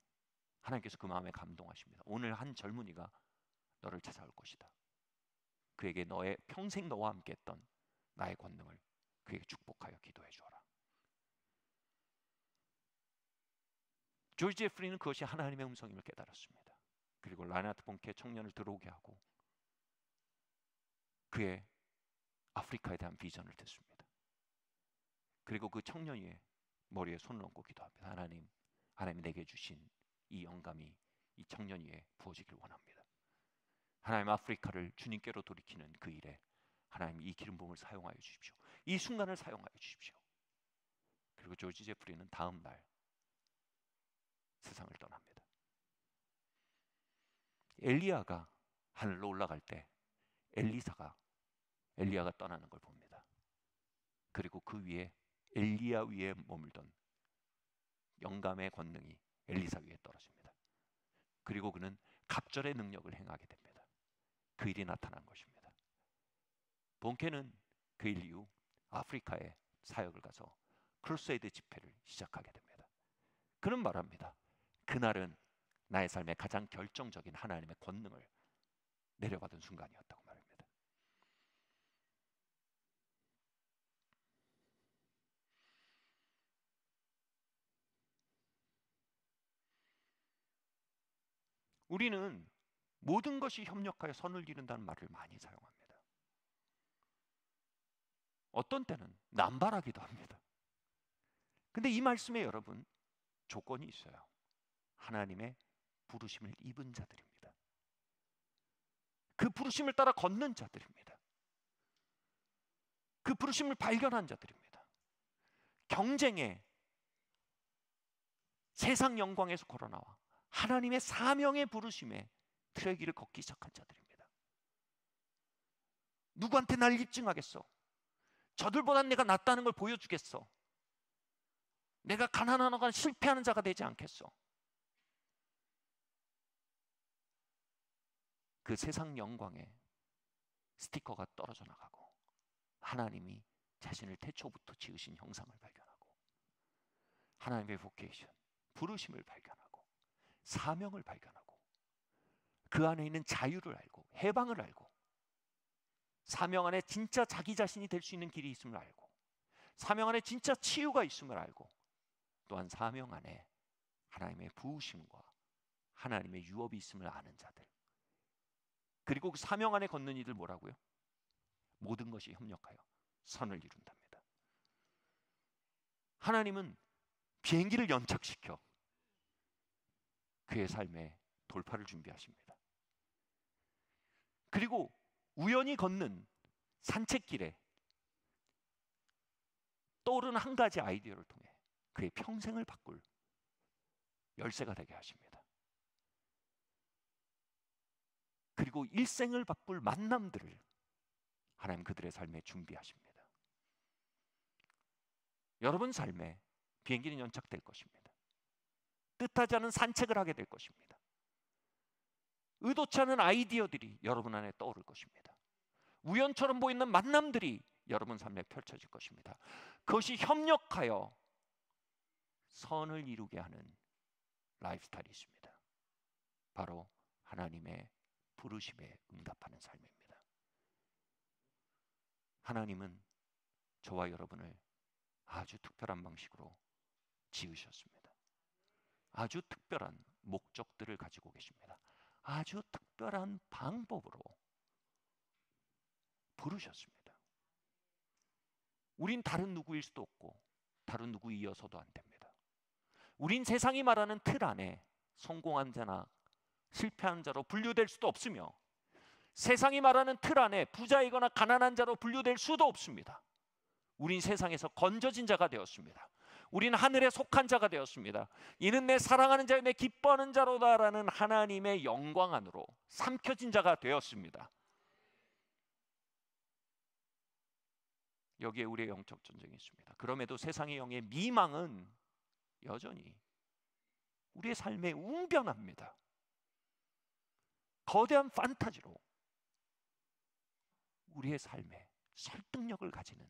하나님께서 그 마음에 감동하십니다. 오늘 한 젊은이가 너를 찾아올 것이다. 그에게 너의 평생 너와 함께 했던 나의 권능을 그에게 축복하여 기도해 주어라. 조지 제프리는 그것이 하나님의 음성임을 깨달았습니다. 그리고 라이나트 본케 청년을 들어오게 하고 그의 아프리카에 대한 비전을 듣습니다. 그리고 그 청년이 머리에 손을 얹고 기도합니다. 하나님 내게 주신 이 영감이 이 청년 위에 부어지길 원합니다. 하나님, 아프리카를 주님께로 돌이키는 그 일에 하나님 이 기름 부음을 사용하여 주십시오. 이 순간을 사용하여 주십시오. 그리고 조지 제프리는 다음 날 세상을 떠납니다. 엘리야가 하늘로 올라갈 때 엘리야가 떠나는 걸 봅니다. 그리고 그 위에 엘리야 위에 머물던 영감의 권능이 엘리사 위에 떨어집니다. 그리고 그는 갑절의 능력을 행하게 됩니다. 그 일이 나타난 것입니다. 본케는 그 일 이후 아프리카에 사역을 가서 크루세이드 집회를 시작하게 됩니다. 그는 말합니다. 그날은 나의 삶의 가장 결정적인 하나님의 권능을 내려받은 순간이었다고 말합니다. 우리는 모든 것이 협력하여 선을 이룬다는 말을 많이 사용합니다. 어떤 때는 남발하기도 합니다. 근데 이 말씀에 여러분 조건이 있어요. 하나님의 부르심을 입은 자들입니다. 그 부르심을 따라 걷는 자들입니다. 그 부르심을 발견한 자들입니다. 경쟁에 세상 영광에서 걸어나와 하나님의 사명의 부르심에 트랙 위를 걷기 시작한 자들입니다. 누구한테 날 입증하겠어? 저들보단 내가 낫다는 걸 보여주겠어? 내가 가난한 건 실패하는 자가 되지 않겠어? 그 세상 영광에 스티커가 떨어져 나가고 하나님이 자신을 태초부터 지으신 형상을 발견하고 하나님의 보케이션, 부르심을 발견하고 사명을 발견하고 그 안에 있는 자유를 알고 해방을 알고 사명 안에 진짜 자기 자신이 될 수 있는 길이 있음을 알고 사명 안에 진짜 치유가 있음을 알고 또한 사명 안에 하나님의 부으심과 하나님의 유업이 있음을 아는 자들, 그리고 그 사명 안에 걷는 이들 뭐라고요? 모든 것이 협력하여 선을 이룬답니다. 하나님은 비행기를 연착시켜 그의 삶에 돌파를 준비하십니다. 그리고 우연히 걷는 산책길에 떠오르는 한 가지 아이디어를 통해 그의 평생을 바꿀 열쇠가 되게 하십니다. 그리고 일생을 바꿀 만남들을 하나님 그들의 삶에 준비하십니다. 여러분 삶에 비행기는 연착될 것입니다. 뜻하지 않은 산책을 하게 될 것입니다. 의도치 않은 아이디어들이 여러분 안에 떠오를 것입니다. 우연처럼 보이는 만남들이 여러분 삶에 펼쳐질 것입니다. 그것이 협력하여 선을 이루게 하는 라이프스타일이 있습니다. 바로 하나님의 부르심에 응답하는 삶입니다. 하나님은 저와 여러분을 아주 특별한 방식으로 지으셨습니다. 아주 특별한 목적들을 가지고 계십니다. 아주 특별한 방법으로 부르셨습니다. 우린 다른 누구일 수도 없고 다른 누구 이어서도 안 됩니다. 우린 세상이 말하는 틀 안에 성공한 자나 실패한 자로 분류될 수도 없으며 세상이 말하는 틀 안에 부자이거나 가난한 자로 분류될 수도 없습니다. 우린 세상에서 건져진 자가 되었습니다. 우린 하늘에 속한 자가 되었습니다. 이는 내 사랑하는 자요 내 기뻐하는 자로다라는 하나님의 영광 안으로 삼켜진 자가 되었습니다. 여기에 우리의 영적 전쟁이 있습니다. 그럼에도 세상의 영의 미망은 여전히 우리의 삶에 웅변합니다. 거대한 판타지로 우리의 삶에 설득력을 가지는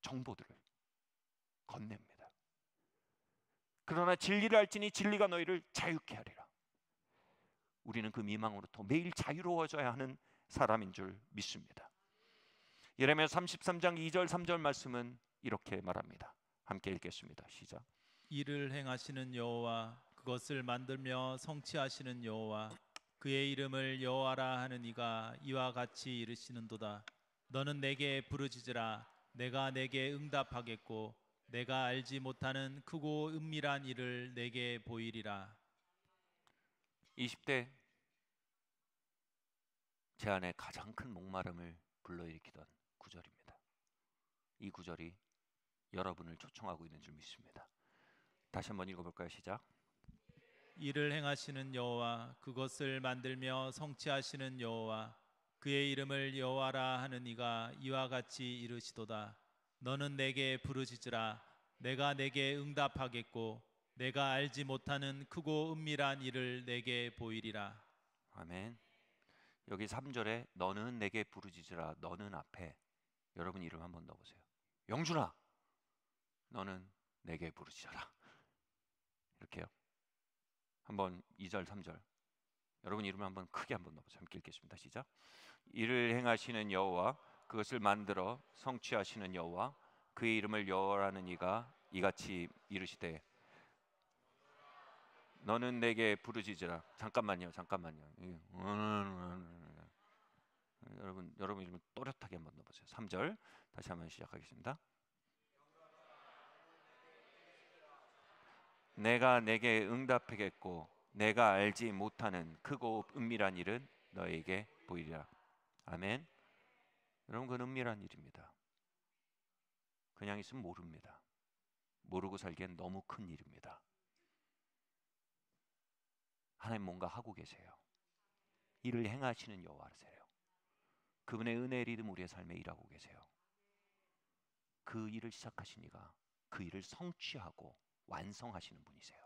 정보들을 건넵니다. 그러나 진리를 알지니 진리가 너희를 자유케 하리라. 우리는 그 미망으로부터 매일 자유로워져야 하는 사람인 줄 믿습니다. 예레미야 33장 2절 3절 말씀은 이렇게 말합니다. 함께 읽겠습니다. 시작.
이를 행하시는 여호와 그것을 만들며 성취하시는 여호와 그의 이름을 여호와라 하는 이가 이와 같이 이르시는도다. 너는 내게 부르짖으라. 내가 내게 응답하겠고 내가 알지 못하는 크고 은밀한 일을 내게 보이리라.
20대 제 안에 가장 큰 목마름을 불러일으키던 구절입니다. 이 구절이 여러분을 초청하고 있는 줄 믿습니다. 다시 한번 읽어볼까요? 시작.
이를 행하시는 여호와 그것을 만들며 성취하시는 여호와 그의 이름을 여호와라 하는 이가 이와 같이 이르시도다. 너는 내게 부르짖으라. 내가 내게 응답하겠고 내가 알지 못하는 크고 은밀한 일을 내게 보이리라.
아멘. 여기 3절에 너는 내게 부르짖으라. 너는 앞에 여러분 이름 한번 넣어보세요. 영준아, 너는 내게 부르짖어라. 이렇게요. 한번 2절 3절 여러분 이름을 한번 크게 한번 넣어보세요. 함께 읽겠습니다. 시작. 이를 행하시는 여호와 그것을 만들어 성취하시는 여호와 그의 이름을 여호와라는 이가 이같이 이르시되 너는 내게 부르짖으라. 잠깐만요. 여러분 이름을 또렷하게 한번 넣어보세요. 3절 다시 한번 시작하겠습니다. 내가 내게 응답하겠고 내가 알지 못하는 크고 은밀한 일은 너에게 보이리라. 아멘. 여러분 그건 은밀한 일입니다. 그냥 있으면 모릅니다. 모르고 살기엔 너무 큰 일입니다. 하나님 뭔가 하고 계세요. 일을 행하시는 여호와세요. 그분의 은혜의 리듬 우리의 삶에 일하고 계세요. 그 일을 시작하신 이가 그 일을 성취하고 완성하시는 분이세요.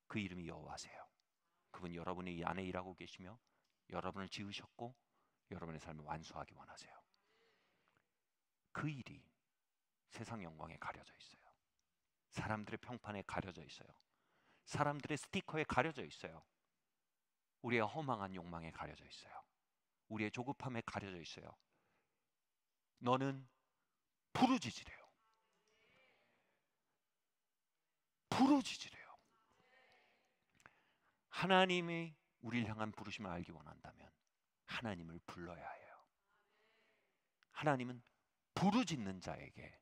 그 이름이 여호와세요. 그분 여러분의 이 안에 일하고 계시며 여러분을 지으셨고 여러분의 삶을 완수하기 원하세요. 그 일이 세상 영광에 가려져 있어요. 사람들의 평판에 가려져 있어요. 사람들의 스티커에 가려져 있어요. 우리의 허망한 욕망에 가려져 있어요. 우리의 조급함에 가려져 있어요. 너는 부르짖으래요. 부르짖으래요. 하나님이 우리를 향한 부르심을 알기 원한다면 하나님을 불러야 해요. 하나님은 부르짖는 자에게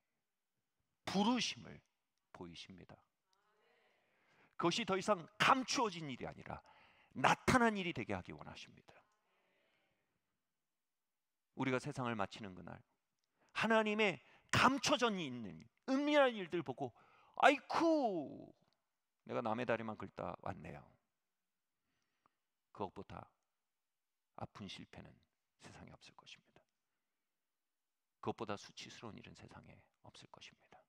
부르심을 보이십니다. 그것이 더 이상 감추어진 일이 아니라 나타난 일이 되게 하기 원하십니다. 우리가 세상을 마치는 그날 하나님의 감춰져 있는 은밀한 일들 보고 아이쿠 내가 남의 다리만 긁다 왔네요. 그것보다 아픈 실패는 세상에 없을 것입니다. 그것보다 수치스러운 일은 세상에 없을 것입니다.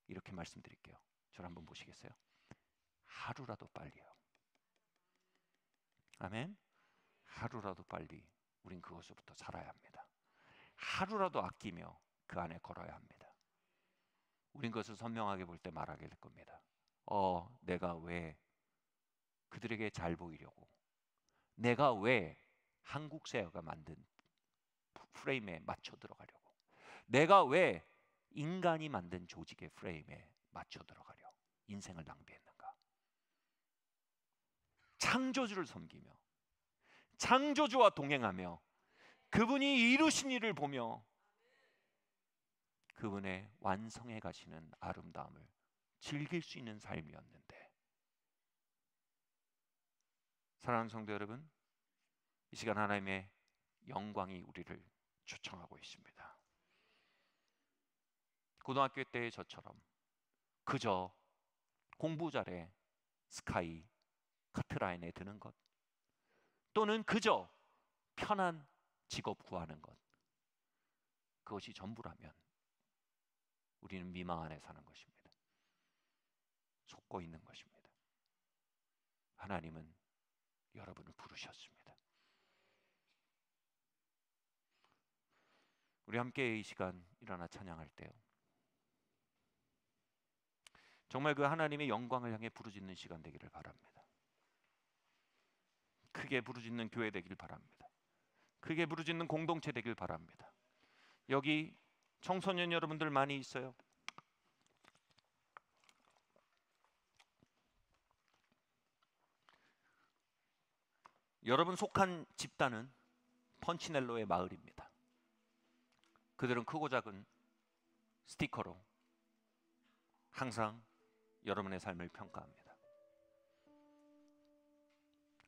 이렇게 말씀드릴게요. 저를 한번 보시겠어요? 하루라도 빨리요. 아멘. 하루라도 빨리 우린 그것으로부터 살아야 합니다. 하루라도 아끼며 그 안에 걸어야 합니다. 우린 그것을 선명하게 볼 때 말하게 될 겁니다. 내가 왜 그들에게 잘 보이려고, 내가 왜 한국세어가 만든 프레임에 맞춰 들어가려고, 내가 왜 인간이 만든 조직의 프레임에 맞춰 들어가려 인생을 낭비했는가. 창조주를 섬기며 창조주와 동행하며 그분이 이루신 일을 보며 그분의 완성해 가시는 아름다움을 즐길 수 있는 삶이었는데, 사랑하는 성도 여러분, 이 시간 하나님의 영광이 우리를 초청하고 있습니다. 고등학교 때의 저처럼 그저 공부 잘해 스카이 카트라인에 드는 것, 또는 그저 편한 직업 구하는 것, 그것이 전부라면 우리는 미망 안에 사는 것입니다. 속고 있는 것입니다. 하나님은 여러분을 부르셨습니다. 우리 함께 이 시간 일어나 찬양할 때요, 정말 그 하나님의 영광을 향해 부르짖는 시간 되기를 바랍니다. 크게 부르짖는 교회 되길 바랍니다. 크게 부르짖는 공동체 되길 바랍니다. 여기 청소년 여러분들 많이 있어요. 여러분 속한 집단은 펀치넬로의 마을입니다. 그들은 크고 작은 스티커로 항상 여러분의 삶을 평가합니다.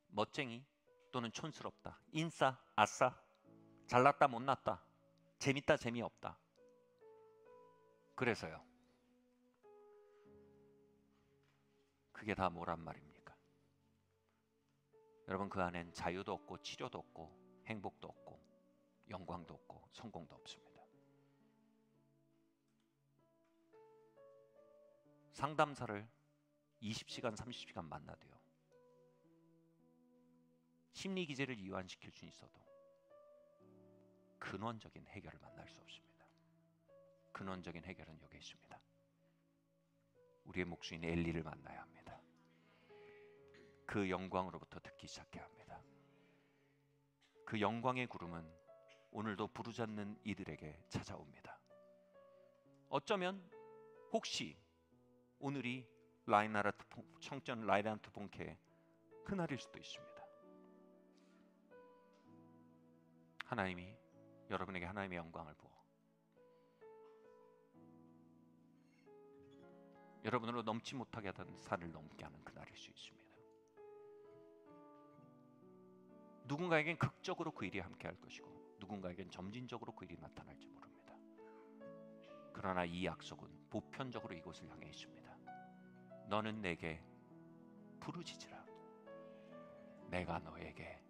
멋쟁이 또는 촌스럽다, 인싸, 아싸, 잘났다, 못났다, 재밌다, 재미없다. 그래서요, 그게 다 뭐란 말입니까? 여러분, 그 안엔 자유도 없고 치료도 없고 행복도 없고 영광도 없고 성공도 없습니다. 상담사를 20시간, 30시간 만나도요, 심리 기제를 이완시킬 수 있어도 근원적인 해결을 만날 수 없습니다. 근원적인 해결은 여기 있습니다. 우리의 목수인 엘리를 만나야 합니다. 그 영광으로부터 듣기 시작해야 합니다. 그 영광의 구름은 오늘도 부르짖는 이들에게 찾아옵니다. 어쩌면 혹시 오늘이 청전 라이나르트 본케의 그날일 수도 있습니다. 하나님이 여러분에게 하나님의 영광을 부어 여러분으로 넘지 못하게 하던 산을 넘게 하는 그날일 수 있습니다. 누군가에겐 극적으로 그 일이 함께 할 것이고 누군가에겐 점진적으로 그 일이 나타날지 모릅니다. 그러나 이 약속은 보편적으로 이곳을 향해 있습니다. 너는 내게 부르짖으라. 내가 너에게